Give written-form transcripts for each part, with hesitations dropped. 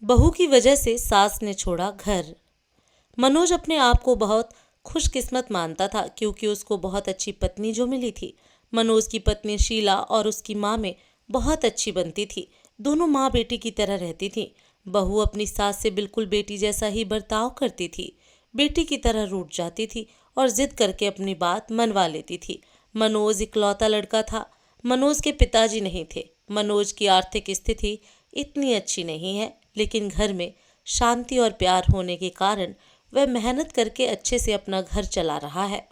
बहू की वजह से सास ने छोड़ा घर। मनोज अपने आप को बहुत खुशकिस्मत मानता था क्योंकि उसको बहुत अच्छी पत्नी जो मिली थी। मनोज की पत्नी शीला और उसकी माँ में बहुत अच्छी बनती थी। दोनों माँ बेटी की तरह रहती थी। बहू अपनी सास से बिल्कुल बेटी जैसा ही बर्ताव करती थी। बेटी की तरह रूठ जाती थी और जिद करके अपनी बात मनवा लेती थी। मनोज इकलौता लड़का था। मनोज के पिताजी नहीं थे। मनोज की आर्थिक स्थिति इतनी अच्छी नहीं है, लेकिन घर में शांति और प्यार होने के कारण वह मेहनत करके अच्छे से अपना घर चला रहा है।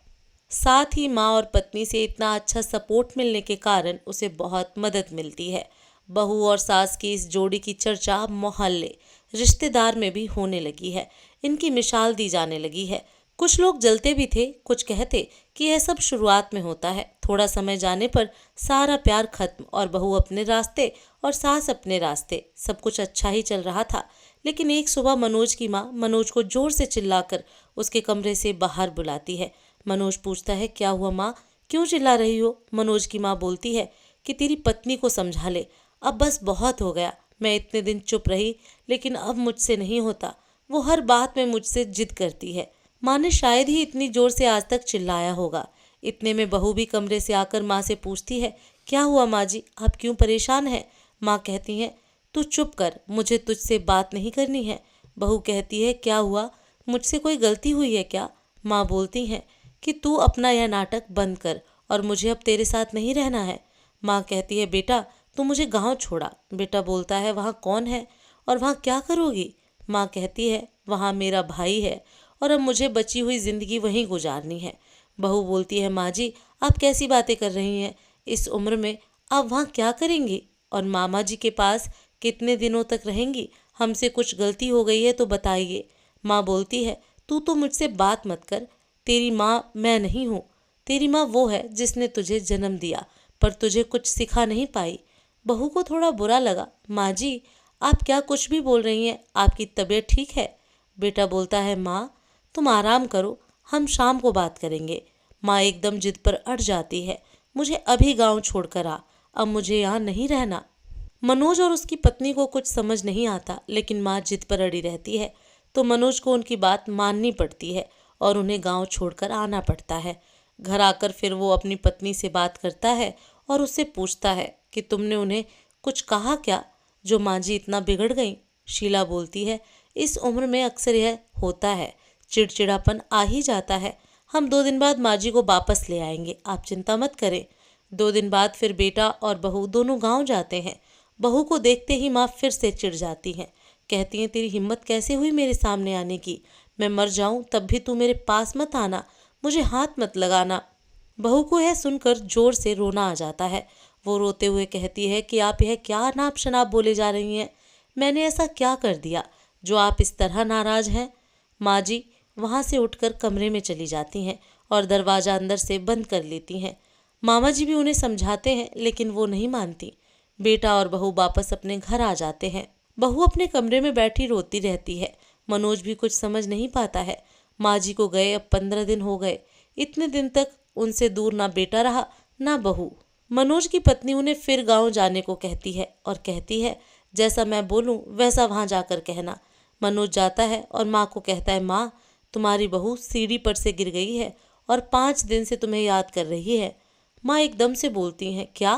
साथ ही माँ और पत्नी से इतना अच्छा सपोर्ट मिलने के कारण उसे बहुत मदद मिलती है। बहू और सास की इस जोड़ी की चर्चा अब मोहल्ले, रिश्तेदार में भी होने लगी है। इनकी मिसाल दी जाने लगी है। कुछ लोग जलते भी थे, कुछ कहते कि यह सब शुरुआत में होता है। थोड़ा समय जाने पर सारा प्यार खत्म और बहू अपने रास्ते और सास अपने रास्ते। सब कुछ अच्छा ही चल रहा था। लेकिन एक सुबह मनोज की माँ मनोज को जोर से चिल्लाकर उसके कमरे से बाहर बुलाती है। मनोज पूछता है, क्या हुआ माँ, क्यों चिल्ला रही हो? मनोज की माँ बोलती है कि तेरी पत्नी को समझा ले, अब बस बहुत हो गया। मैं इतने दिन चुप रही, लेकिन अब मुझसे नहीं होता। वो हर बात में मुझसे जिद करती है। माँ ने शायद ही इतनी जोर से आज तक चिल्लाया होगा। इतने में बहू भी कमरे से आकर माँ से पूछती है, क्या हुआ माँ जी, आप क्यों परेशान हैं? माँ कहती है, तू चुप कर, मुझे तुझसे बात नहीं करनी है। बहू कहती है, क्या हुआ, मुझसे कोई गलती हुई है क्या? माँ बोलती है कि तू अपना यह नाटक बंद कर और मुझे अब तेरे साथ नहीं रहना है। माँ कहती है, बेटा तू मुझे गांव छोड़ा। बेटा बोलता है, वहाँ कौन है और वहाँ क्या करोगी? माँ कहती है, वहाँ मेरा भाई है और अब मुझे बची हुई जिंदगी वहीं गुजारनी है। बहू बोलती है, माँ जी आप कैसी बातें कर रही हैं, इस उम्र में आप वहाँ क्या करेंगी और मामा जी के पास कितने दिनों तक रहेंगी? हमसे कुछ गलती हो गई है तो बताइए। माँ बोलती है, तू तो मुझसे बात मत कर, तेरी माँ मैं नहीं हूँ। तेरी माँ वो है जिसने तुझे जन्म दिया पर तुझे कुछ सिखा नहीं पाई। बहू को थोड़ा बुरा लगा। माँ जी आप क्या कुछ भी बोल रही हैं, आपकी तबीयत ठीक है? बेटा बोलता है, माँ तुम आराम करो, हम शाम को बात करेंगे। माँ एकदम जिद पर अड़ जाती है, मुझे अभी गांव छोड़कर आ, अब मुझे यहाँ नहीं रहना। मनोज और उसकी पत्नी को कुछ समझ नहीं आता, लेकिन माँ जिद पर अड़ी रहती है तो मनोज को उनकी बात माननी पड़ती है और उन्हें गांव छोड़कर आना पड़ता है। घर आकर फिर वो अपनी पत्नी से बात करता है और उससे पूछता है कि तुमने उन्हें कुछ कहा क्या जो माँ जी इतना बिगड़ गई? शीला बोलती है, इस उम्र में अक्सर यह होता है, चिड़चिड़ापन आ ही जाता है। हम 2 दिन बाद माँ जी को वापस ले आएंगे, आप चिंता मत करें। 2 दिन बाद फिर बेटा और बहू दोनों गांव जाते हैं। बहू को देखते ही माँ फिर से चिढ़ जाती हैं। कहती हैं, तेरी हिम्मत कैसे हुई मेरे सामने आने की? मैं मर जाऊं तब भी तू मेरे पास मत आना, मुझे हाथ मत लगाना। बहू को यह सुनकर जोर से रोना आ जाता है। वो रोते हुए कहती है कि आप यह क्या नाप शनाप बोले जा रही हैं? मैंने ऐसा क्या कर दिया जो आप इस तरह नाराज हैं? माँ जी वहाँ से उठकर कमरे में चली जाती हैं और दरवाज़ा अंदर से बंद कर लेती हैं। मामा जी भी उन्हें समझाते हैं, लेकिन वो नहीं मानती। बेटा और बहू वापस अपने घर आ जाते हैं। बहू अपने कमरे में बैठी रोती रहती है। मनोज भी कुछ समझ नहीं पाता है। माँ जी को गए अब 15 दिन हो गए। इतने दिन तक उनसे दूर ना बेटा रहा ना बहू। मनोज की पत्नी उन्हें फिर गांव जाने को कहती है और कहती है, जैसा मैं बोलूं वैसा वहां जाकर कहना। मनोज जाता है और माँ को कहता है, माँ तुम्हारी बहू सीढ़ी पर से गिर गई है और 5 दिन से तुम्हें याद कर रही है। माँ एकदम से बोलती हैं, क्या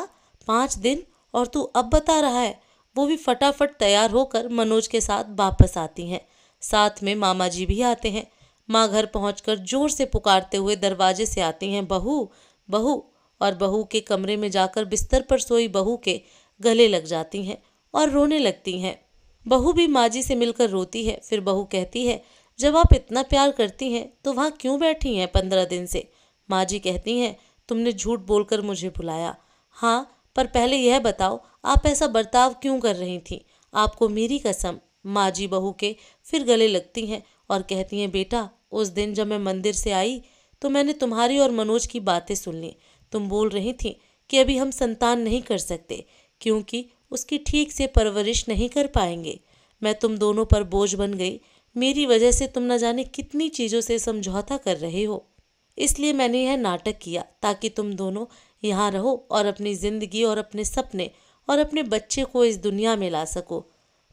5 दिन, और तू अब बता रहा है? वो भी फटाफट तैयार होकर मनोज के साथ वापस आती हैं। साथ में मामा जी भी आते हैं। माँ घर पहुंचकर जोर से पुकारते हुए दरवाजे से आती हैं, बहू बहू, और बहू के कमरे में जाकर बिस्तर पर सोई बहू के गले लग जाती हैं और रोने लगती हैं। बहू भी माँ जी से मिलकर रोती है। फिर बहू कहती है, जब आप इतना प्यार करती हैं तो वहाँ क्यों बैठी हैं 15 दिन से? माँ जी कहती हैं, तुमने झूठ बोलकर मुझे बुलाया। हाँ, पर पहले यह बताओ आप ऐसा बर्ताव क्यों कर रही थी? आपको मेरी कसम। माँ जी बहू के फिर गले लगती हैं और कहती हैं, बेटा उस दिन जब मैं मंदिर से आई तो मैंने तुम्हारी और मनोज की बातें सुन ली। तुम बोल रही थी कि अभी हम संतान नहीं कर सकते क्योंकि उसकी ठीक से परवरिश नहीं कर पाएंगे। मैं तुम दोनों पर बोझ बन गई। मेरी वजह से तुम न जाने कितनी चीज़ों से समझौता कर रहे हो। इसलिए मैंने यह नाटक किया ताकि तुम दोनों यहाँ रहो और अपनी ज़िंदगी और अपने सपने और अपने बच्चे को इस दुनिया में ला सको।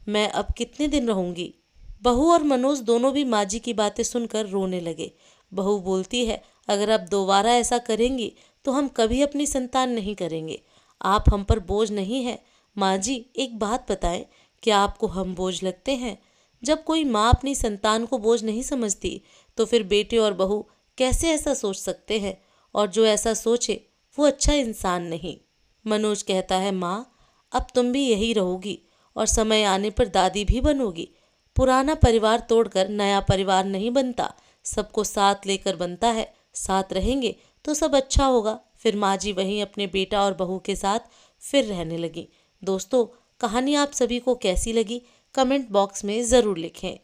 मैं अब कितने दिन रहूंगी। बहू और मनोज दोनों भी माँ जी की बातें सुनकर रोने लगे। बहू बोलती है, अगर आप दोबारा ऐसा करेंगी तो हम कभी अपनी संतान नहीं करेंगे। आप हम पर बोझ नहीं है। माँ जी, एक बात बताएं, क्या आपको हम बोझ लगते हैं? जब कोई माँ अपनी संतान को बोझ नहीं समझती तो फिर बेटे और बहू कैसे ऐसा सोच सकते हैं? और जो ऐसा सोचे वो अच्छा इंसान नहीं। मनोज कहता है, माँ, अब तुम भी यही रहोगी और समय आने पर दादी भी बनोगी। पुराना परिवार तोड़कर नया परिवार नहीं बनता, सबको साथ लेकर बनता है। साथ रहेंगे तो सब अच्छा होगा। फिर माँ जी वहीं अपने बेटा और बहू के साथ फिर रहने लगी। दोस्तों, कहानी आप सभी को कैसी लगी? कमेंट बॉक्स में ज़रूर लिखें।